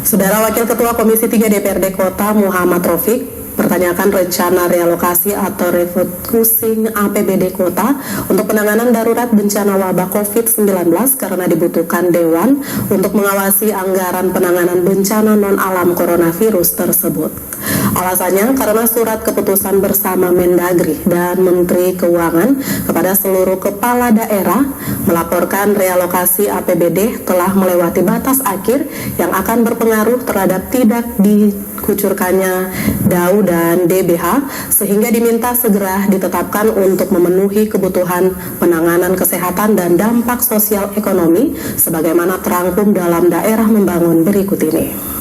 Saudara Wakil Ketua Komisi 3 DPRD Kota Muhammad Raufik pertanyakan rencana realokasi atau refocusing APBD Kota untuk penanganan darurat bencana wabah COVID-19 karena dibutuhkan Dewan untuk mengawasi anggaran penanganan bencana non-alam coronavirus tersebut. Alasannya karena surat keputusan bersama Mendagri dan Menteri Keuangan kepada seluruh kepala daerah melaporkan realokasi APBD telah melewati batas akhir yang akan berpengaruh terhadap tidak dikucurkannya DAU dan DBH sehingga diminta segera ditetapkan untuk memenuhi kebutuhan penanganan kesehatan dan dampak sosial ekonomi sebagaimana terangkum dalam daerah membangun berikut ini.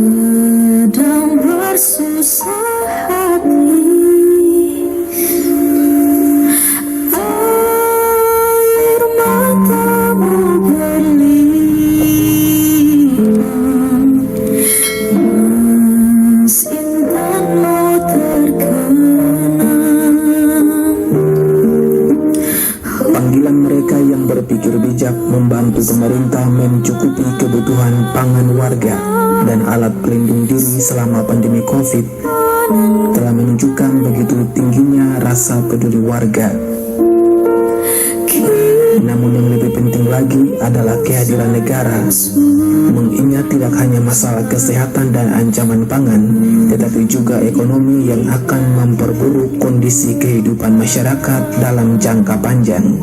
Sedang bersusah hati, air matamu berlinang, intanmu terkenang. Panggilan mereka yang berpikir bijak membantu pemerintah mencukupi kebutuhan pangan warga dan alat pelindung diri selama pandemi COVID telah menunjukkan begitu tingginya rasa peduli warga. Namun yang lebih penting lagi adalah kehadiran negara, mengingat tidak hanya masalah kesehatan dan ancaman pangan, tetapi juga ekonomi yang akan memperburuk kondisi kehidupan masyarakat dalam jangka panjang.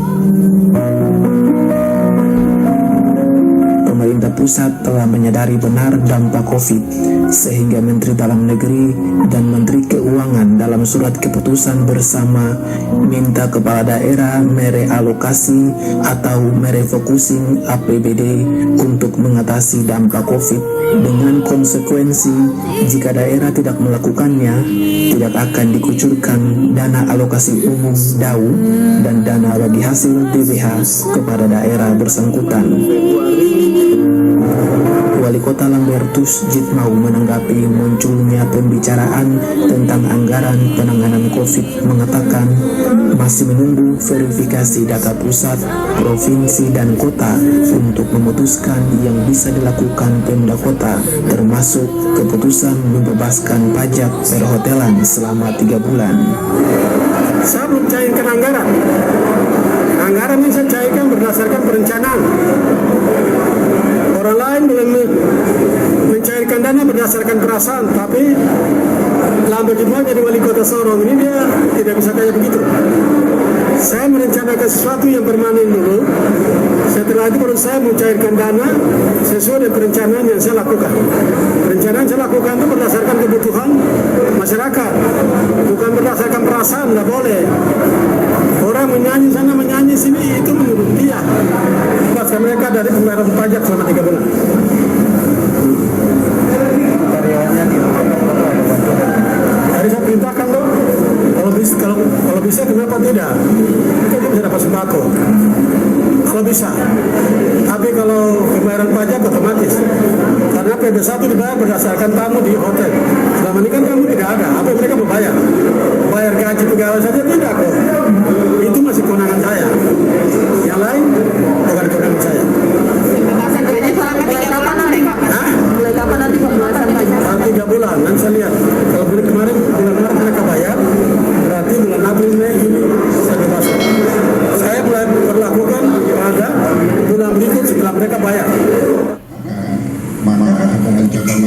Pemerintah pusat telah menyadari benar dampak COVID, sehingga Menteri Dalam Negeri dan Menteri Keuangan dalam surat keputusan bersama minta kepala daerah merealokasi atau merefocusing APBD untuk mengatasi dampak COVID dengan konsekuensi jika daerah tidak melakukannya, tidak akan dikucurkan dana alokasi umum DAU dan dana bagi hasil DBH kepada daerah bersangkutan. Wali Kota Lambertus Jitmau menanggapi munculnya pembicaraan tentang anggaran penanganan COVID mengatakan masih menunggu verifikasi data pusat, provinsi, dan kota untuk memutuskan yang bisa dilakukan Pemda Kota, termasuk keputusan membebaskan pajak perhotelan selama 3 bulan. Saya belum cairkan anggaran. Anggaran yang saya cairkan berdasarkan perencanaan. Orang lain belum mencairkan dana berdasarkan perasaan, tapi lambat Jitmau jadi wali kota Sorong ini dia tidak bisa kayak begitu. Saya merencanakan sesuatu yang permanen dulu. Setelah itu baru saya mencairkan dana sesuai dengan perencanaan yang saya lakukan. Perencanaan saya lakukan itu berdasarkan kebutuhan masyarakat, bukan berdasarkan perasaan. Tidak boleh. Orang menyanyi sana menyanyi sini itu menurut dia. Bebaskan mereka dari pembayaran pajak selama 3 bulan. Karyawannya di tadi saya perintahkan dong. Kalau bisa kenapa tidak? Kita bisa dapat sembako. Kalau bisa. Tapi kalau pembayaran pajak otomatis. Karena PB1 dibayar berdasarkan tamu di hotel. Selama ini kan tamu tidak ada. Apa mereka mau bayar? Bayar gaji pegawai saja tidak kok. Itu masih kewenangan saya. Yang lain bukan kewenangan saya. Mulai kapan nanti pembahasan pajak? 3 bulan, nanti saya lihat. Kalau bulan kemarin mereka bayar, berarti bulan April, Mei, Juni saya bebaskan. Saya mulai berlakukan pada bulan berikut setelah mereka bayar.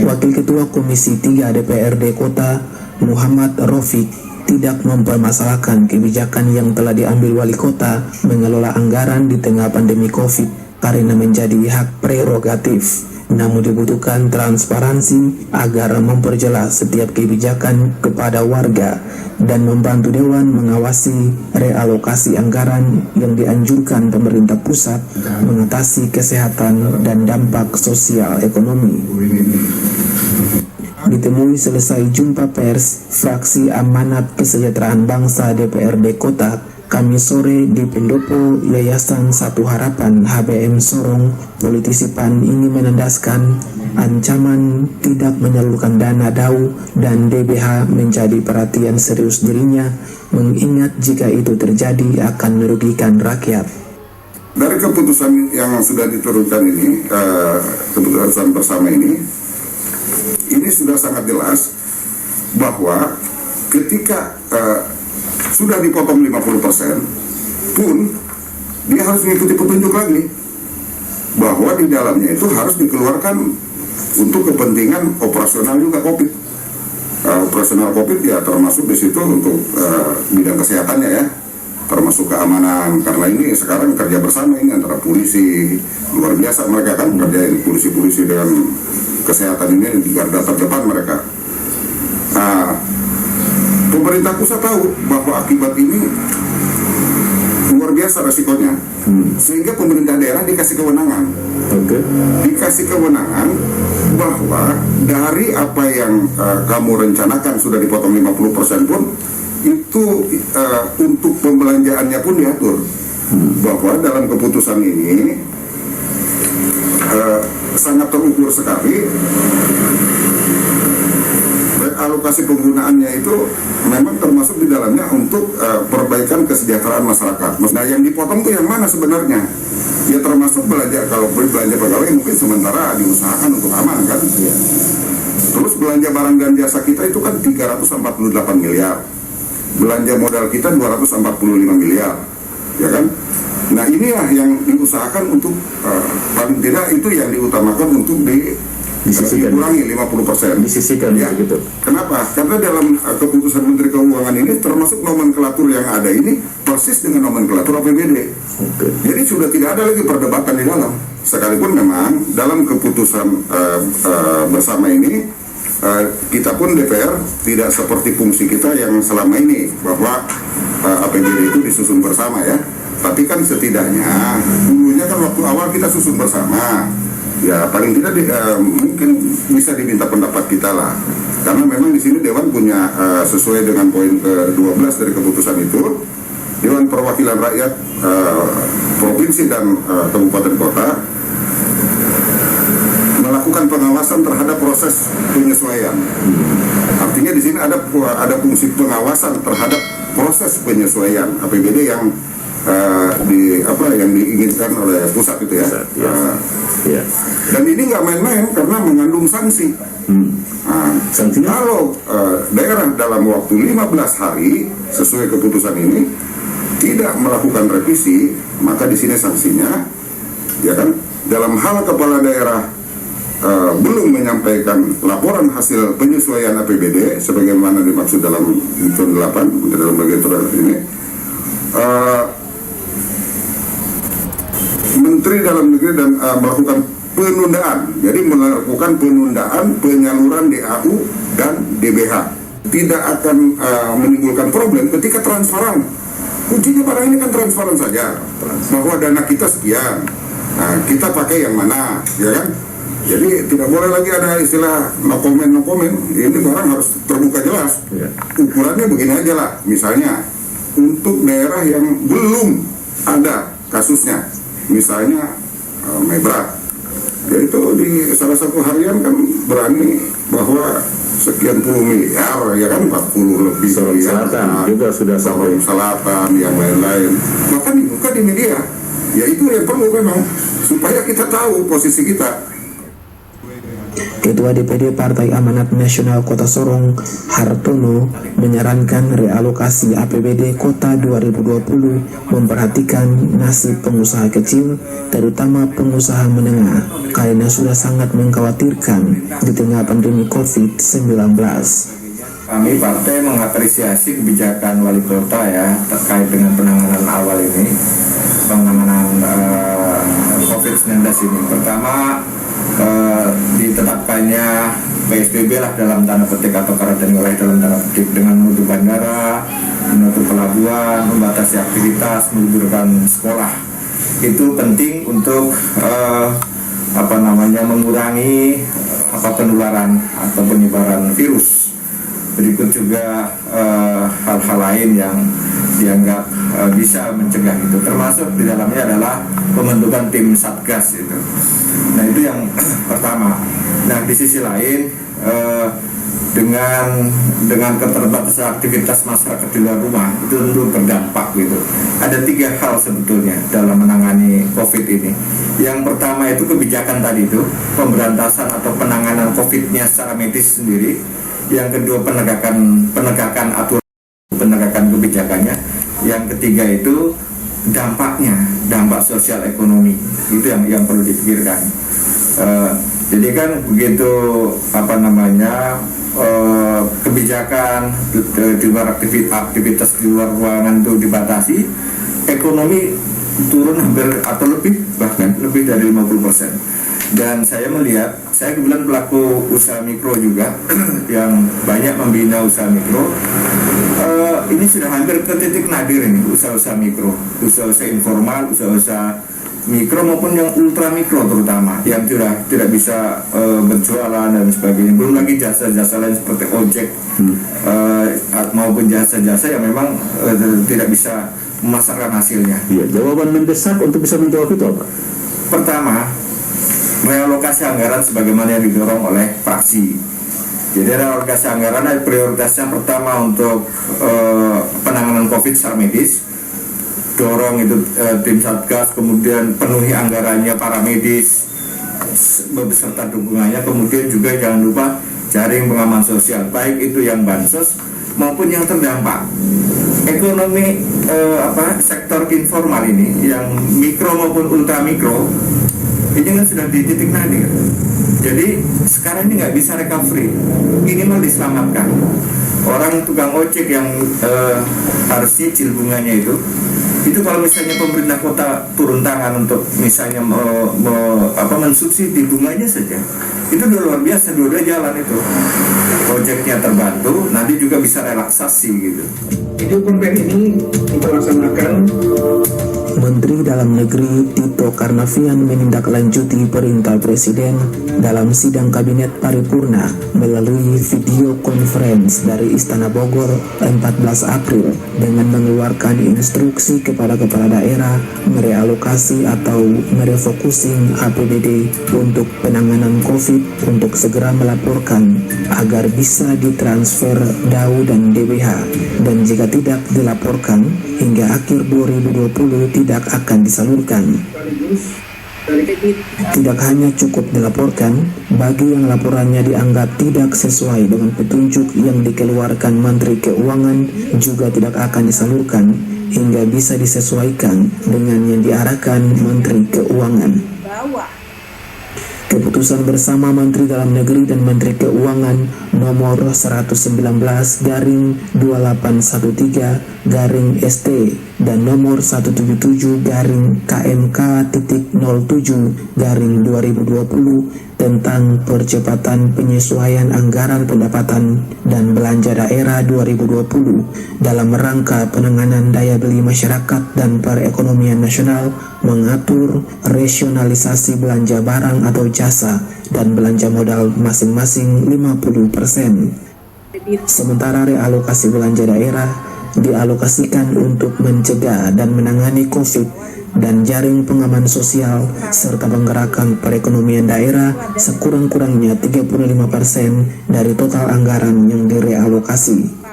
Wakil Ketua Komisi 3 DPRD Kota Muhammad Raufik tidak mempermasalahkan kebijakan yang telah diambil wali kota mengelola anggaran di tengah pandemi COVID karena menjadi hak prerogatif. Namun dibutuhkan transparansi agar memperjelas setiap kebijakan kepada warga dan membantu Dewan mengawasi realokasi anggaran yang dianjurkan pemerintah pusat mengatasi kesehatan dan dampak sosial ekonomi. Ditemui selesai jumpa pers, fraksi Amanat Kesejahteraan Bangsa DPRD Kota Kamis sore di pendopo Yayasan Satu Harapan HBM Sorong, politisi PAN ini menandaskan ancaman tidak menyalurkan dana DAU dan DBH menjadi perhatian serius dirinya, mengingat jika itu terjadi akan merugikan rakyat. Dari keputusan yang sudah diturunkan ini, keputusan bersama ini sudah sangat jelas bahwa ketika sudah dipotong 50% pun dia harus mengikuti petunjuk lagi bahwa di dalamnya itu harus dikeluarkan untuk kepentingan operasional juga COVID. Operasional COVID ya termasuk di situ untuk bidang kesehatannya ya, termasuk keamanan, karena ini sekarang kerja bersama ini antara polisi, luar biasa mereka kan kerja polisi-polisi dengan kesehatan ini di garda terdepan mereka. Pemerintah pusat tahu bahwa akibat ini luar biasa resikonya, sehingga pemerintah daerah dikasih kewenangan, dikasih kewenangan bahwa dari apa yang kamu rencanakan sudah dipotong 50% pun itu untuk pembelanjaannya pun diatur, bahwa dalam keputusan ini sangat terukur sekali. Alokasi penggunaannya itu memang termasuk di dalamnya untuk perbaikan kesejahteraan masyarakat. Nah, yang dipotong itu yang mana sebenarnya? Ya termasuk belanja, kalau belanja pegawai mungkin sementara diusahakan untuk aman kan. Terus belanja barang dan jasa kita itu kan 348 miliar. Belanja modal kita 245 miliar. Ya kan? Nah, inilah yang diusahakan untuk paling tidak itu yang diutamakan untuk dikurangi 50%. Disisihkan ya. Gitu. Kenapa? Karena dalam keputusan Menteri Keuangan ini termasuk nomenklatur yang ada ini persis dengan nomenklatur APBD. Jadi sudah tidak ada lagi perdebatan di dalam. Sekalipun memang dalam keputusan bersama ini kita pun DPR tidak seperti fungsi kita yang selama ini bahwa APBD itu disusun bersama ya. Tapi kan setidaknya dulunya kan waktu awal kita susun bersama. Ya paling tidak mungkin bisa diminta pendapat kita lah, karena memang di sini Dewan punya sesuai dengan poin ke-12 dari keputusan itu, Dewan Perwakilan Rakyat Provinsi dan Kabupaten Kota melakukan pengawasan terhadap proses penyesuaian. Artinya di sini ada fungsi pengawasan terhadap proses penyesuaian APBD yang yang diinginkan oleh pusat itu ya. Dan ini nggak main-main karena mengandung sanksi. Kalau daerah dalam waktu 15 hari sesuai keputusan ini tidak melakukan revisi, maka di sini sanksinya, ya kan, dalam hal kepala daerah belum menyampaikan laporan hasil penyesuaian APBD sebagaimana dimaksud dalam Ketentuan 8 dalam bagian ini. Menteri Dalam Negeri dan melakukan penundaan, jadi melakukan penundaan penyaluran DAU dan DBH. Tidak akan menimbulkan problem ketika transparan. Kuncinya barang ini kan transparan saja, bahwa dana kita sekian, nah, kita pakai yang mana, ya kan? Jadi tidak boleh lagi ada istilah no comment. Ini barang harus terbuka jelas. Ukurannya begini aja lah, misalnya untuk daerah yang belum ada kasusnya, misalnya Mebrak, yaitu di salah satu harian kan berani bahwa sekian puluh miliar, ya kan, 40 lebih miliar. Selatan juga sudah sampai Selatan, yang lain-lain. Bahkan dibuka di media. Ya itu yang perlu memang supaya kita tahu posisi kita. Ketua DPD Partai Amanat Nasional Kota Sorong, Hartono, menyarankan realokasi APBD Kota 2020 memperhatikan nasib pengusaha kecil, terutama pengusaha menengah, karena sudah sangat mengkhawatirkan di tengah pandemi COVID-19. Kami partai mengapresiasi kebijakan wali kota ya terkait dengan penanganan awal ini, penanganan COVID-19 ini. Pertama, ditetapkannya PSBB lah dalam tanda petik atau karantina wilayah dalam tanda petik, dengan menutup bandara, menutup pelabuhan, membatasi aktivitas, meliburkan sekolah. Itu penting untuk mengurangi penularan atau penyebaran virus. Berikut juga hal-hal lain yang dianggap bisa mencegah itu, termasuk di dalamnya adalah pembentukan tim satgas itu. Nah itu yang pertama. Nah di sisi lain dengan keterbatasan aktivitas masyarakat di luar rumah itu tentu berdampak gitu. Ada 3 hal sebetulnya dalam menangani COVID ini. Yang pertama itu kebijakan tadi itu, pemberantasan atau penanganan COVID-nya secara medis sendiri. Yang kedua penegakan aturan, penegakan kebijakannya. Yang ketiga itu dampak sosial ekonomi, itu yang perlu dipikirkan. Jadi kan begitu kebijakan di luar aktivitas di luar ruangan itu dibatasi, ekonomi turun hampir atau bahkan lebih dari 50%. Dan saya melihat, saya kebetulan pelaku usaha mikro juga yang banyak membina usaha mikro. Ini sudah hampir ke titik nadir ini, usaha-usaha mikro, usaha-usaha informal, usaha-usaha mikro maupun yang ultra mikro terutama, yang tidak bisa berjualan dan sebagainya. Belum lagi jasa-jasa lain seperti ojek maupun jasa-jasa yang memang tidak bisa memasarkan hasilnya. Iya, jawaban mendesak untuk bisa menjawab itu apa? Pertama, realokasi anggaran sebagaimana yang didorong oleh fraksi. Jadi realokasi anggaran prioritasnya pertama untuk penanganan COVID secara medis, dorong itu tim satgas, kemudian penuhi anggarannya para medis beserta dukungannya, kemudian juga jangan lupa jaring pengaman sosial, baik itu yang bansos maupun yang terdampak. Ekonomi sektor informal ini, yang mikro maupun ultra mikro, ini kan sudah di titik nadir. Jadi sekarang ini nggak bisa recovery, minimal diselamatkan. Orang tukang ojek yang harus cicil bunganya itu kalau misalnya pemerintah kota turun tangan untuk misalnya mensubsidi bunganya saja, itu udah luar biasa, dua jalan itu. Ojeknya terbantu, nanti juga bisa relaksasi gitu. Video konten ini kita laksanakan. Menteri Dalam Negeri Tito Karnavian menindaklanjuti perintah Presiden dalam sidang Kabinet Paripurna melalui video conference dari Istana Bogor 14 April dengan mengeluarkan instruksi kepada kepala daerah merealokasi atau merefocusing APBD untuk penanganan COVID untuk segera melaporkan agar bisa ditransfer DAU dan DBH, dan jika tidak dilaporkan hingga akhir 2020 tidak akan disalurkan. Tidak hanya cukup dilaporkan, bagi yang laporannya dianggap tidak sesuai dengan petunjuk yang dikeluarkan Menteri Keuangan juga tidak akan disalurkan hingga bisa disesuaikan dengan yang diarahkan Menteri Keuangan. Keputusan bersama Menteri Dalam Negeri dan Menteri Keuangan nomor 119/2813/ST dan nomor 177/KMK.07/2020 tentang percepatan penyesuaian anggaran pendapatan dan belanja daerah 2020 dalam rangka penanganan daya beli masyarakat dan perekonomian nasional mengatur rasionalisasi belanja barang atau jasa dan belanja modal masing-masing 50%. Sementara realokasi belanja daerah dialokasikan untuk mencegah dan menangani COVID dan jaring pengaman sosial serta menggerakkan perekonomian daerah sekurang-kurangnya 35% dari total anggaran yang direalokasi.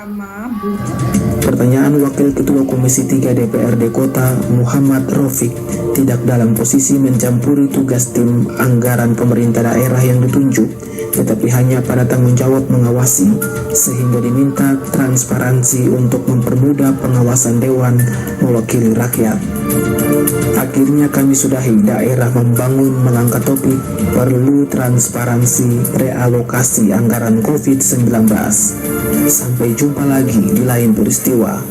Pertanyaan Wakil Ketua Komisi 3 DPRD Kota Muhammad Rafiq tidak dalam posisi mencampuri tugas tim anggaran pemerintah daerah yang ditunjuk, tetapi hanya pada tanggung jawab mengawasi, sehingga diminta transparansi untuk mempermudah pengawasan Dewan Mewakili Rakyat. Akhirnya kami sudahi daerah membangun mengangkat topik perlu transparansi realokasi anggaran COVID-19. Sampai jumpa lagi di lain peristiwa.